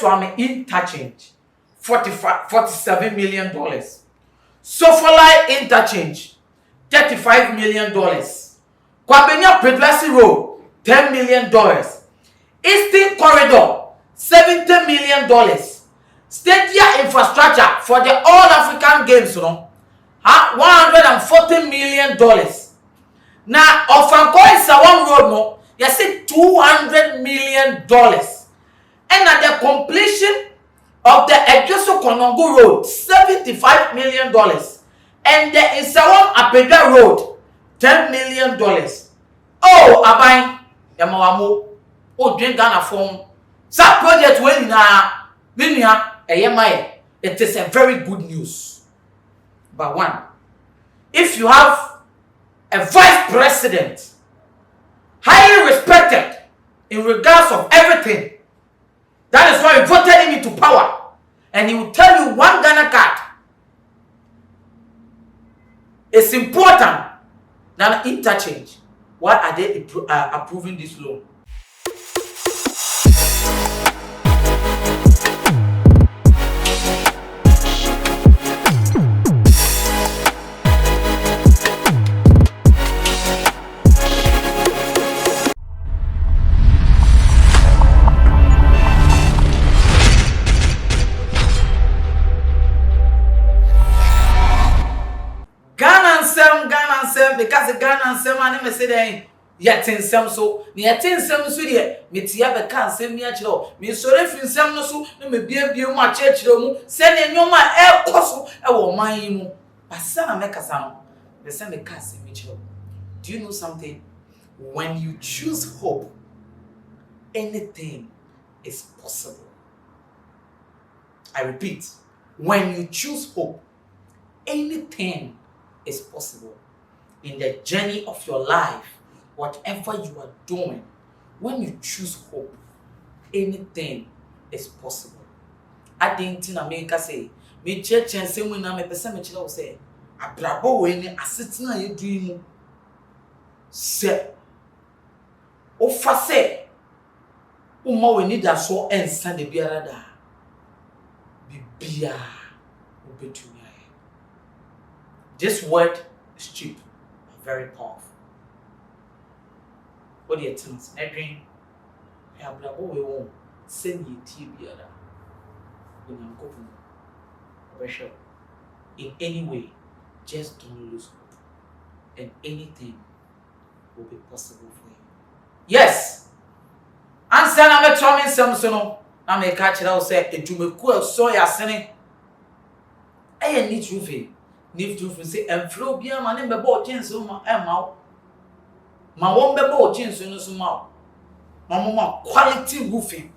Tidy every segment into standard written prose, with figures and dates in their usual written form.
Swami interchange, $47 million. Sofalai interchange, $35 million. Kwabenya Pedlasi Road, $10 million. Eastern Corridor, $70 million. Stadium infrastructure for the All African Games, $140 million. Now, Ofanko Sawam Road, no, you see $200 million. And at the completion of the Ejoso Konongo Road, $75 million. And the Isawam Apega Road, $10 million. Oh, Abai, Yamawamo, oh, drink Ghana form. That project when it is a very good news. But one, if you have a vice president, highly respected in regards of everything, that is why he voted him into power, and he will tell you one Ghana card. It's important than interchange. Why are they approving this law? Because the Ghana and some and me say then yet in some so near tin some so dear metia be can say me achiro me sore fin some no so no me bia mu achiro mu say ne nyoma e koso e wo man yi mu basa na me kasa no be say me can say me achiro. Do you know something? When you choose hope, anything is possible. I repeat, when you choose hope, anything is possible. In the journey of your life, whatever you are doing, when you choose hope, anything is possible. I didn't in America say, me church and say when I'm a person, me chila say, abrabo we ni asetina ye dream. Say, ofa say, uma we need that so ensa de biara da, bibia, obetunya. This word is cheap. Very powerful. What do you think? Edwin, I have like we won't send you TV other when I'm going pressure. In any way, just don't lose hope, and anything will be possible for you. Yes. Answer na me try some so no. Na me catch it say edumeku so ya sene. I need truth. Need to say and flow bia man be bo chance ma e ma won be bo chance no so ma ma quality roofing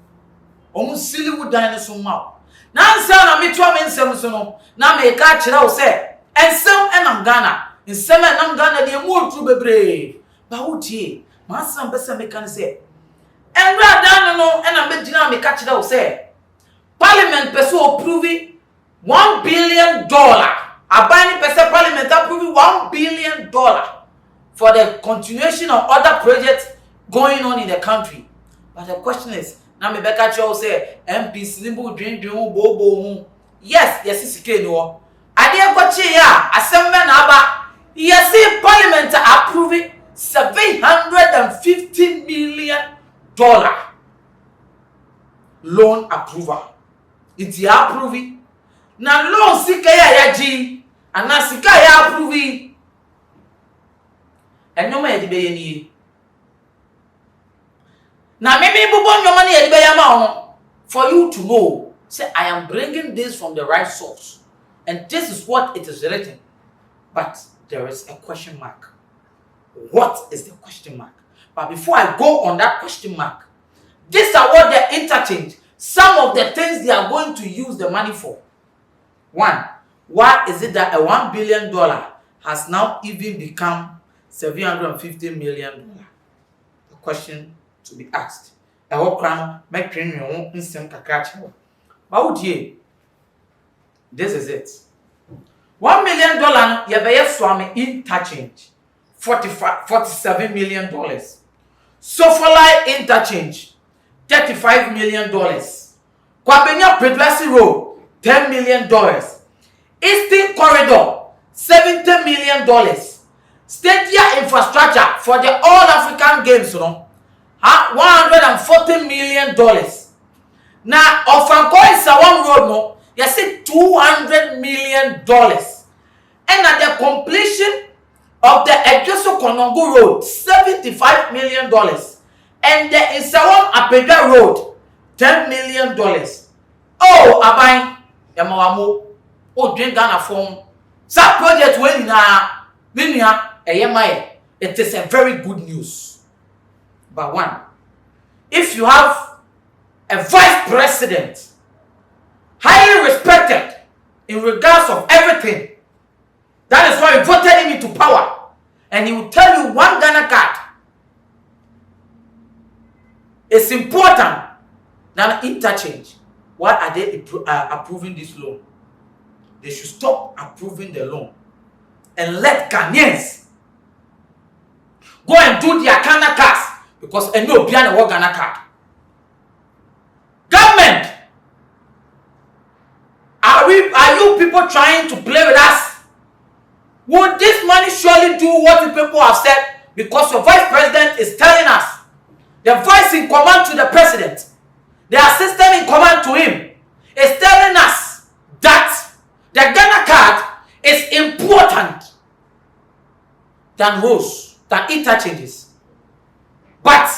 omu sili wudan no so ma na nsa na me twa me nsem so no na me ka kire wo say ensem enam Ghana ensem enam Ghana de mu otru bebre ba wutie ma asam be se me kan say enra dan no enam be gina me ka kire wo say parliament person approve $1 billion. Abani Pesa Parliament approving $1 billion for the continuation of other projects going on in the country. But the question is, now me beka cho say MPs nimbu dream bo. Yes, is no. Ade kwachi ya assembly na aba. Yes, Parliament approving $750 million loan approval. It's approving. Na loan sika ya ji. And na sika ya approve. And no me de be ni. Na me bubo nyoma na ye de be ya ma for you to know, say I am bringing this from the right source. And this is what it is written. But there is a question mark. What is the question mark? But before I go on that question mark, these are what they interchange. Some of the things they are going to use the money for. One, why is it that a $1 billion has now even become $750 million? The question to be asked. I hope crown make train your own instant kakach. But this is it. $1 million yabaya swami interchange. $47 million. Sofalai interchange. $35 million. Kwabenya Pedwasi Road, $10 million. Eastern Corridor, $70 million. Stadium infrastructure for the All African Games, $140 million. Now, Ofanko Isawam Road, no, you see $200 million. And at the completion of the Ejoso Konongo Road, $75 million. And the Isawam Apega Road, $10 million. Oh, Abai, Yamawamu, oh, drink Ghana form. That project when na it is a very good news. But one, if you have a vice president highly respected in regards of everything, that is why we voted him into power, and he will tell you one Ghana card. It's important than interchange. Why are they approving this loan? They should stop approving the loan and let Ghanaians go and do their Ghana cards, because I know behind the Ghana card. Government, are you people trying to play with us? Would this money surely do what the people have said? Because your vice president is telling us, the vice in command to the president, the assistant in command to him, is telling us that the Ghana card is important than roads, than interchanges. But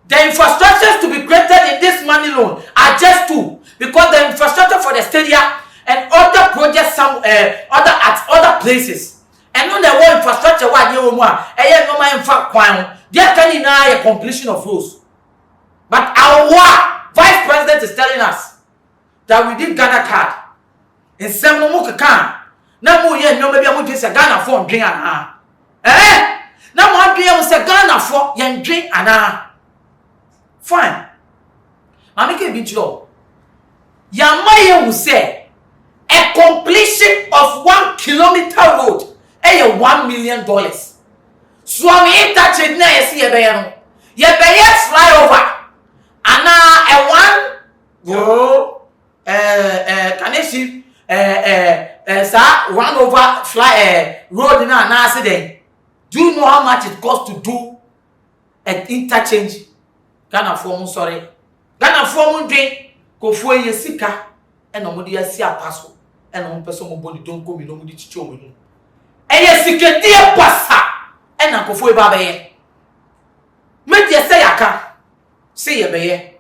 the infrastructures to be created in this money loan are just two, because the infrastructure for the stadium and other projects at other places, and on the whole infrastructure there can deny a completion of roads. But our vice president is telling us that we did Ghana card in 7 months. Now more year no maybe I'm just a Ghana for drink and now one day I say Ghana for yen drink and fine. I make a bit job. Yamaye will say a completion of 1 kilometer road $1 million. So I'm interchange na yesi ye be flyover and a one can you see run over fly road na accident. Do you know how much it costs to do an interchange? Ghana form sorry. Ghana form drink ko fu yesika and no mudi asi apaso and no person mo body don come no mudi chicho mo. Yesika die pasa and na ko fu e ba be ye. Me die say aka say ye be ye.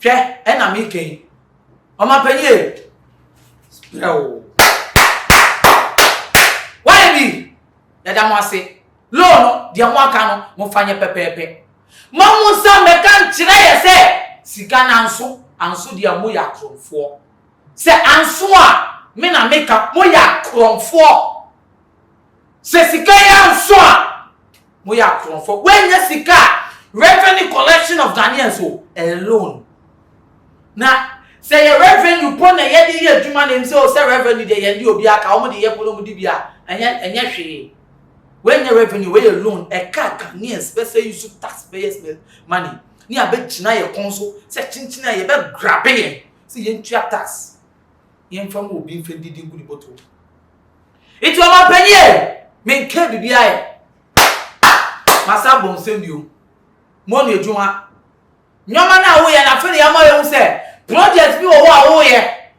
Hwe and na me ken. O ma panye. Bro. Why me? Yada mo ase. Lo no, dia mo aka no, mo fanye pepepe. Mo mo sa me kan kire ye se sika na anso dia mo ya kromfo. Se anso a me na meka mo ya kromfo. Se sika ya anso a mo ya kromfo. When ye sika revenue collection of Ghanaians alone. Na say your revenue pon na ye di adwuma na say o say revenue de ye di obi aka o mo de ye pon mo di bia enya hwe. When your revenue wey alone a car Ghanaians be say you should taxpayers money ni abegina ye konso say chinchina ye be grab ye say ye ntua tax ye mfam obi mfe didi ngudi boto it wa ma panye me nke bibia ye masa bon sendio mo ni ejuma nyoma na wo ye na fe ya ma ye say project bi wo ye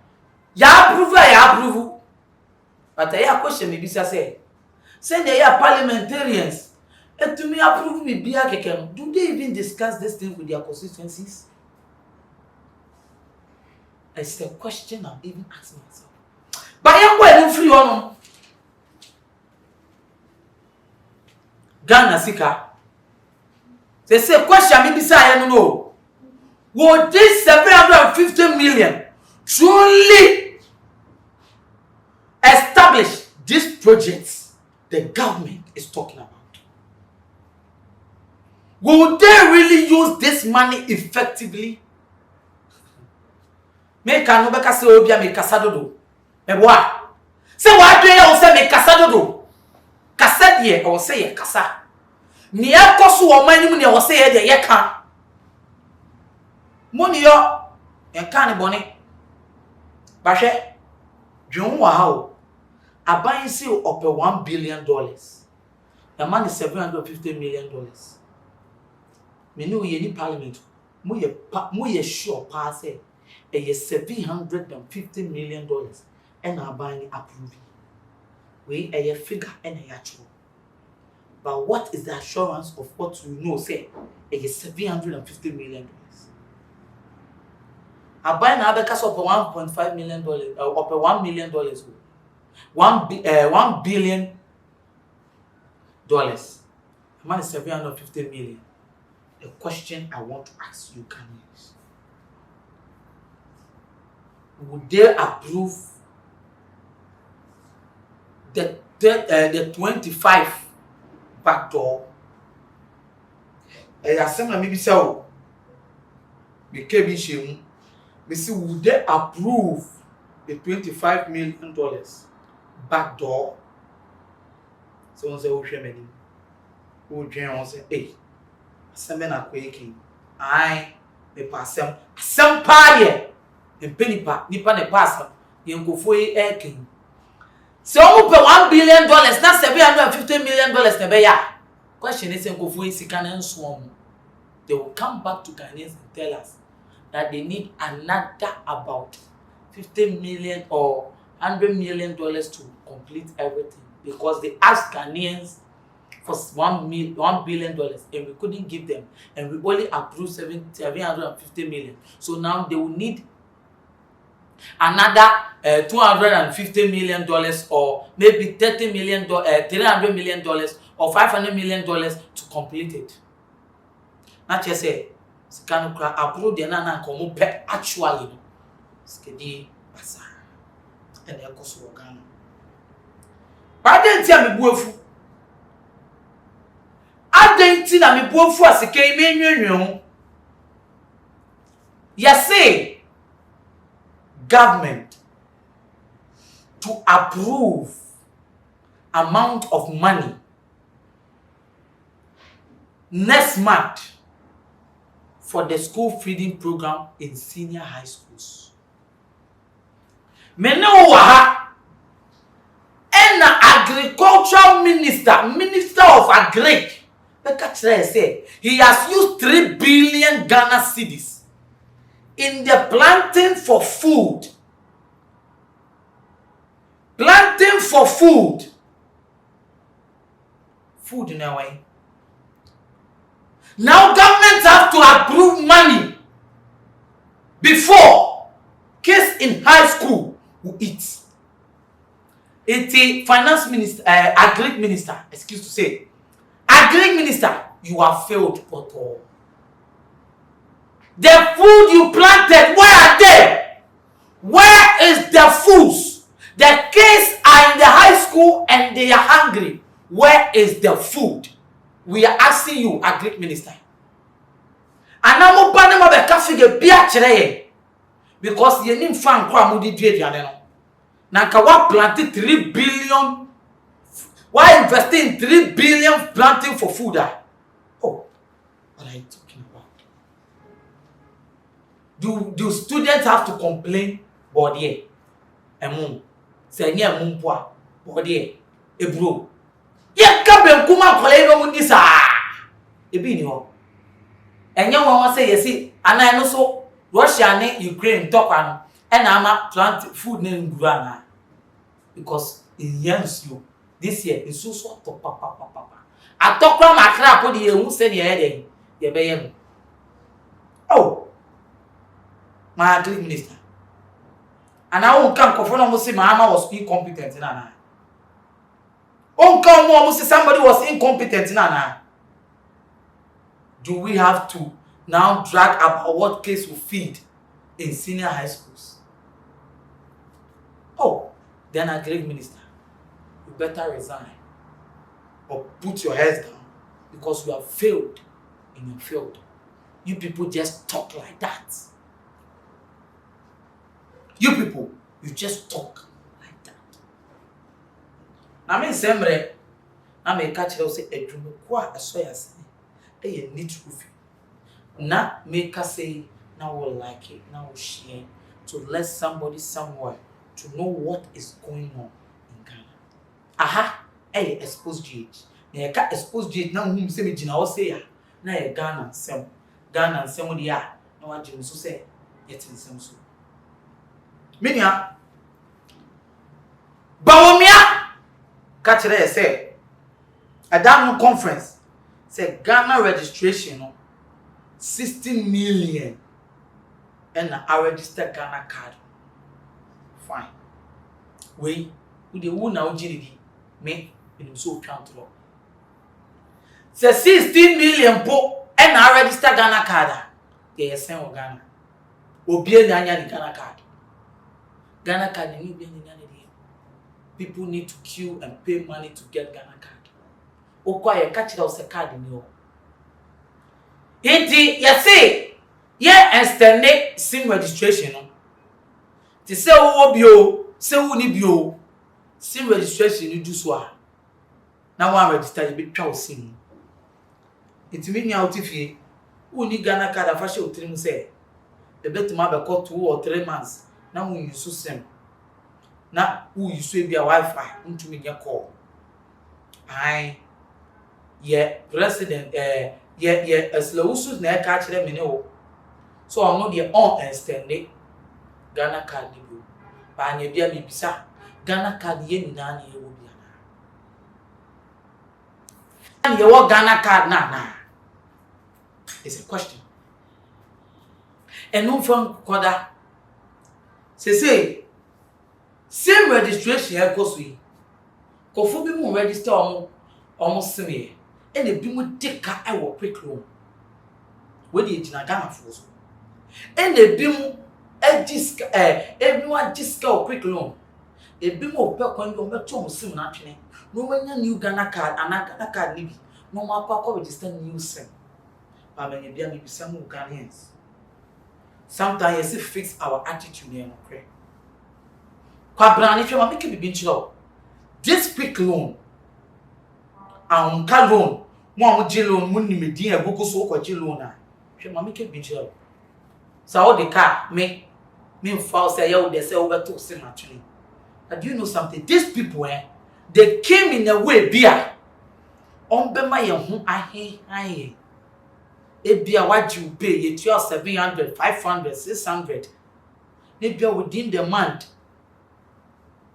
ya approve but I question me bisa say they are parliamentarians and to me approve me bia keken. Do they even discuss this thing with their constituencies? It's a question I'm even asking myself. But I am going free on Ghana Sika. They say question me bisa I don't know. Would this 750 million truly establish these projects the government is talking about? Will they really use this money effectively? Make no beka se obia me kasadodo. Me boa. Se wa dwen ya o se me kasadodo. Kasa de o se ye kasa. Ni ekoso o mani mu ne o se ye de ye ka. Money yo En kan bone. Ba hwe dwon wa ha o. Aban si ope $1 billion. The man is $750 million. Me know ye ni parliament. Mo ye sure pass say $750 million and aban approve. We a figure and a actual. But what is the assurance of what you know say $750 million? Aban na abeka up $1.5 million up $1 million. $1 billion. The man is $750 million. The question I want to ask you, Ghanaians, would they approve the 25 backdoor? Assembly maybe so. Me kebi shemu. Me see would they approve the $25 million backdoor? Someone say who share many. Who join say hey. Assembly na quaking. I me pass some pie. Nipa ne pass yenkofo e king. So who pay $1 billion, not $750 million na be ya. Question is yenkofo sika na nso. They will come back to Ghanaians and tell us that they need another about $50 million or $100 million to complete everything, because they asked Ghanaians for $1 billion and we couldn't give them, and we only approved $750 million. So now they will need another $250 million or maybe $300 million or $500 million to complete it. Not just say can approve the nana come actually no skedi basa and e koso Ghana. Aden ti am buafu. Aden ti na me buafu asike me nwenwen. Yes, say government to approve amount of money next month for the school feeding program in senior high schools. Me know wa and agricultural minister of agric, say he has used 3 billion Ghana cedis in the planting for food. Planting for food. Food in a way. Now governments have to approve money before kids in high school will eat. It's a finance minister, agric minister, excuse to say. Agric minister, you have failed at all. The food you planted, where are they? Where is the foods? The kids are in the high school and they are hungry. Where is the food? We are asking you, agric minister. And I'm opening up a cafe because you need fan kwa mudi dwe. Nanka wa planted 3 billion. Why investing in 3 billion planting for food? Oh, what are you talking about? Do students have to complain? Body, emu, say nye mumpwa, body, ebro. Ye kabe kuma kole no mundi sa. Ebi ni ho. Enye won say yesi, anan no so Russia and Ukraine talk an and ama plant food na ngura na. Because in years you this year is so to papa. Atokra makra po de ehu se de ye de be ye. Oh. My agric minister. And I won't come confront almost say my mama was incompetent in ana. Won't come almost say somebody was incompetent in ana. Do we have to now drag about what case will feed in senior high schools? Oh, then agric minister, you better resign or put your heads down because you have failed in your field. You people just talk like that. You people, you just talk like that. Na me semre, na me catch you say edwumu kwa aso ya say. E ye need roof. Na make us say now will like it, now will share to let somebody somewhere to know what is going on in Ghana. Aha, exposed GH. Na ka exposed GH na hum se me gina wo say ya. Na Ghana nsem. Ghana nsem de ya. Na wa gye so say yet nsem so. Menia Bawomia ka kire say Adam conference say Ghana registration no 16 million and I register Ghana card. Fine. We the who now GDP me in so count law. Say 16 million po and I register Ghana card. Yes, send Ghana. Obi na anya Ghana card. Ghana card ni obi anya ni. People need to queue and pay money to get Ghana card. Okwa ye catch it say card ni o. Inti you say extend SIM registration no. Ti say wo bio, say wo ni bio. SIM registration you do so a. Na one register you be twa SIM. It mean you out fie. Wo ni Ghana card afa she otrim say. E betuma be call 2 or 3 months. Na wo use SIM. Na wo use e bia Wi-Fi ntumi get call. Ai president Slawusu na ka kire me ne wo. So ono de on extend Ghana card ni go. Ba anya bia me bisa Ghana card ye ni na ye wo bia na. Ye wo Ghana card na. It's a question. And no from koda. Say same registration e go so yi. Kofu bi mu register omo sime e na bi mu deka e wo quick loan. We dey gina Ghana for so. E na bi mu ejiska everyone jiska quick loan. E bi mu ope kwan yo meto mo sim na twene. No manya new Ghana card ana Ghana card ni bi. No ma kwa register new sim. Ba manya bia me bisa mu Ghanaians. Sometimes you fix our attitude here no credit. Kwa brand if you make it be nchilo. This quick loan ka loan mo loan mo ni medin agogo so ko loan a hwe ma make it be nchilo. So all the car me fall say you dey say over to sin actually. But do you know something? These people they came in a way bia on be ma ye ho ahe ebia what you pay you 700 500 600 maybe within the month.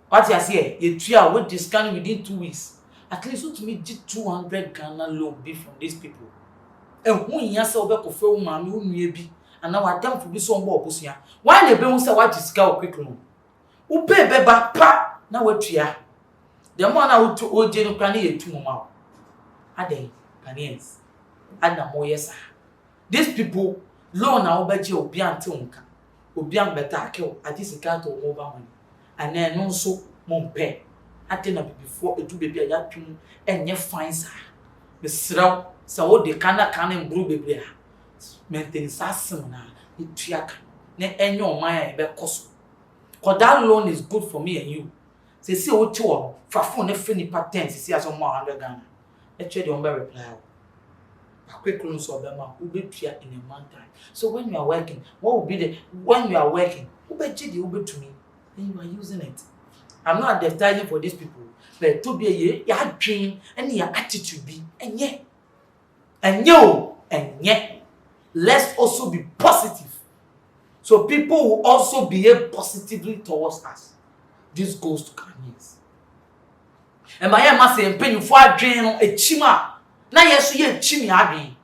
What you say? You try with discount within 2 weeks. At least to me 200 Ghana loan be from these people. And who in yasa obe ko fe wo mama wo nue bi and now adam for bi so mbo obosia. Why na be hu say what discount quick loan? Wo pay be ba pa na watua. The more na wo oje no kra na ye tu mama. Aden Ghanaians. Ada mo yesa. These people loan na obeje obi ante unka. Obi am beta akew ati sika to over money. And then no so mompe. Ate na before edu baby ya twum enye fine sa. Be sraw sa wo de kana mbru baby a. Maintain sasem na ituaka. Na enye oman ya be koso. Cause that loan is good for me and you. Say wo ti wo fa phone na free ni patent say aso mo 100 Ghana. Eche de on be reply. A quick loan so be ma wo be tua in a month time. So when you are working, what will be the when you are working? Wo be gidi wo be to me. And you are using it. I'm not advertising for these people, but to be your dream and your attitude be and let's also be positive. So people will also behave positively towards us. This goes to Ghanaians. And my mama say penny for a dream a chima. Na yesu ye chimi adwen.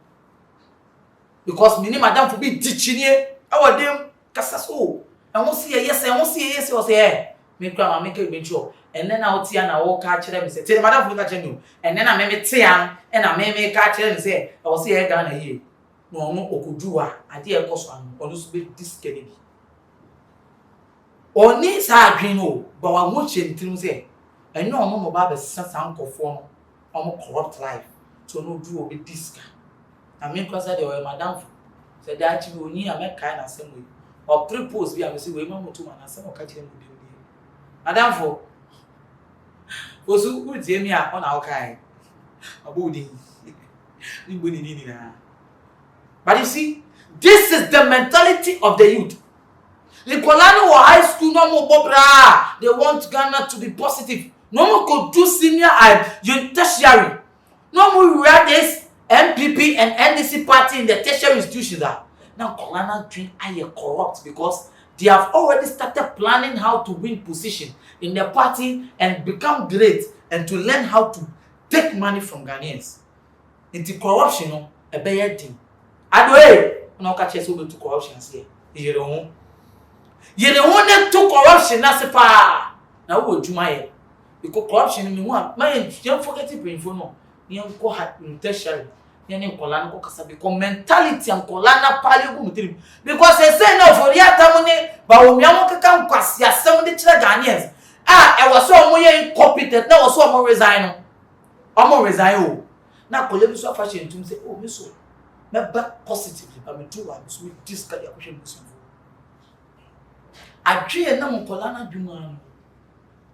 Because me ni madam for be teaching ye. Our dem kasa so. And won see yes, and won see yes or say me kwa make it be sure. And then I tia na wo ka kire me say tell madam for ka kire me. And then I me tia and I me ka kire me say I will see e Ghana here. No no okudu a ade e koso an onu so be this Kennedy. Oni sa adwen o, but wa mo che ntrim say enyo omo mo ba be sasa nkofo no omo corrupt life. So no do obi this. I mean cause say the madam say that actually oni ameka na same way. Or propose bi am say we mamu to man asem oka kire mu bi odi madam for osu utie mi a ona okai abodi ni boni ni na. But you see This is the mentality of the youth. Nikolano or high school no more bobra. They want Ghana to be positive. No more could do senior and tertiary. No more we are this MPP and NDC party in the tertiary institutions. Now Kolana drink are corrupt because they have already started planning how to win position in the party and become great and to learn how to take money from Ghanaians. Into corruption, no, a bad thing. Adway, no catch us over to corruption here. You don't want to corruption, that's a pa. Now, what you my because corruption in one, my don't forget to bring for no. You go had in tertiary. You Kolana Kasa because mentality and Kolana Pali because they say no for the Atamone, but when you can pass your 70 Ghanaians. I was so more incompetent, now was so more resign. I'm more resign. Now, Colebus so fashion to say, oh, Miss, but positively, but me too, I'm so discarded. I dream no Kolana Duman.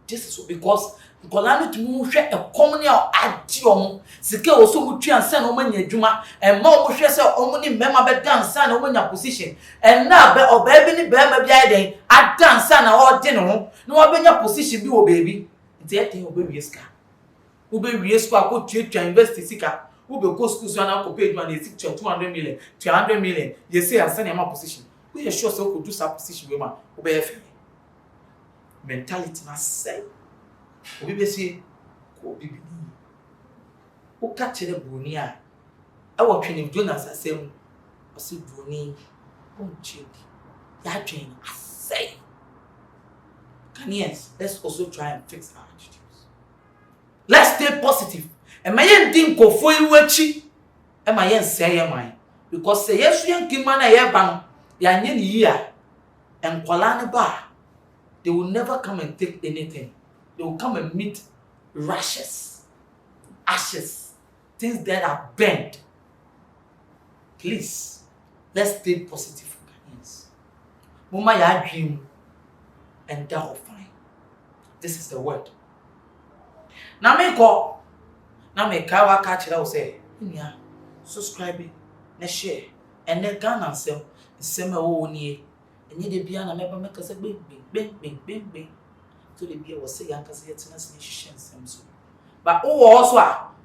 This is because Kolana to move a communal adium. Sike also would try and send woman your Juma, and more share only member dance and woman your position. And now, or baby, baby, I dance and all dinner. No, I've been your position, you baby. It's a thing of baby scar. Who be real school, could to invest in Sika, who will go schools and I'll pay money 200 million, 200 million. You say, I send him a position. We are sure so could do some position woman, who be mentality must say. We say, go be who catch the Bunia. I was training Jonas, I say, I see Bruni, won't cheat. That train, I say. Ghanaians, let's also try and fix our attitudes. Let's stay positive. And my young think go for you, and my young say, mine. Because say, yes, young Kimana, Yaban, Yan year, and Kolana Bar. They will never come and take anything. They will come and meet rashes, ashes, things that are bent. Please, let's stay positive for Ghanaians. Mama, ya dream, and that will fine. This is the word. Now me go. Now me kawa catch it. I will say, "Inya, subscribe, ne share, and ne Ghana sell. Same owo and you be an member make us a bing. So the beer was saying, because he had seen so. But also,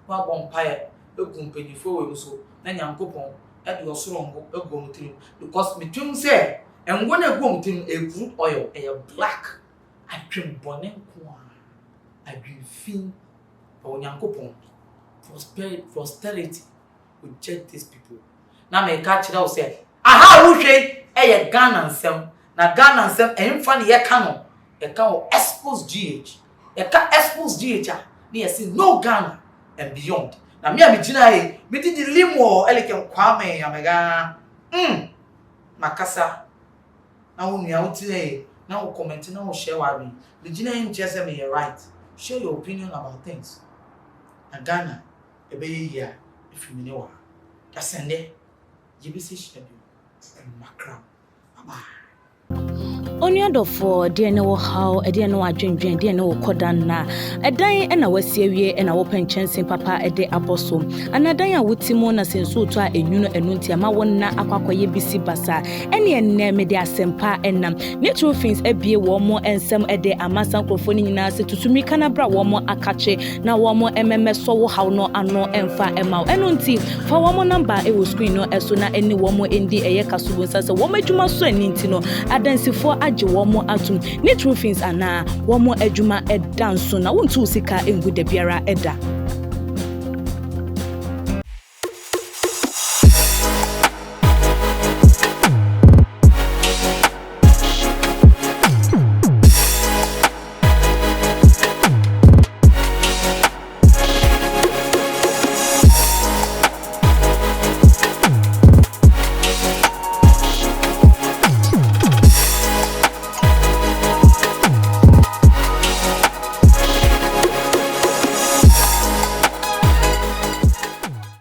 one vampire, a company for you so, then young coupon, at your strong go to because me too say, and when I go to a good oil, a black, I drink bonnet, I drink fin, or young coupon. Prosperity will check these people. Now, may catch it out say, aha, who say, a gun and some. Na Ghana and some funny ye canon. A cow Xposed GH. A cat Xposed GH. Near see no Ghana and beyond. Now, me and Mijina, me did the limo, elegant Kwame, Amega. Macassa. Now, me out today. Now, commenting, now share what me. Mijina, just me, you're right. Share your opinion about things. And Ghana, a baby here, if you know. That's in there. You be schedule. Macron. Bye-bye. Onyadofo de ne wo haw de ne wo adwendwen de ne wo kodan na edan e na wasie wie e na wo penchensen papa e de aboso anadan a wotimo na senso to a enwuno enunti ama wonna akwakoye bisi basa ene enne me de asempa enam ne true things ebie wo mo ensem e de amasan krofo ni nyina se tutumi kana bra wo mo akache na wo mo ememe so wo haw no ano emfa emaw enunti fa wo mo number e wo screen no eso na eni wo mo endi eye kasubo nsa se wo madwuma so aninti no adansifo age womo atum ne true things ana womo adwuma edanso na wontu sika engu da biara eda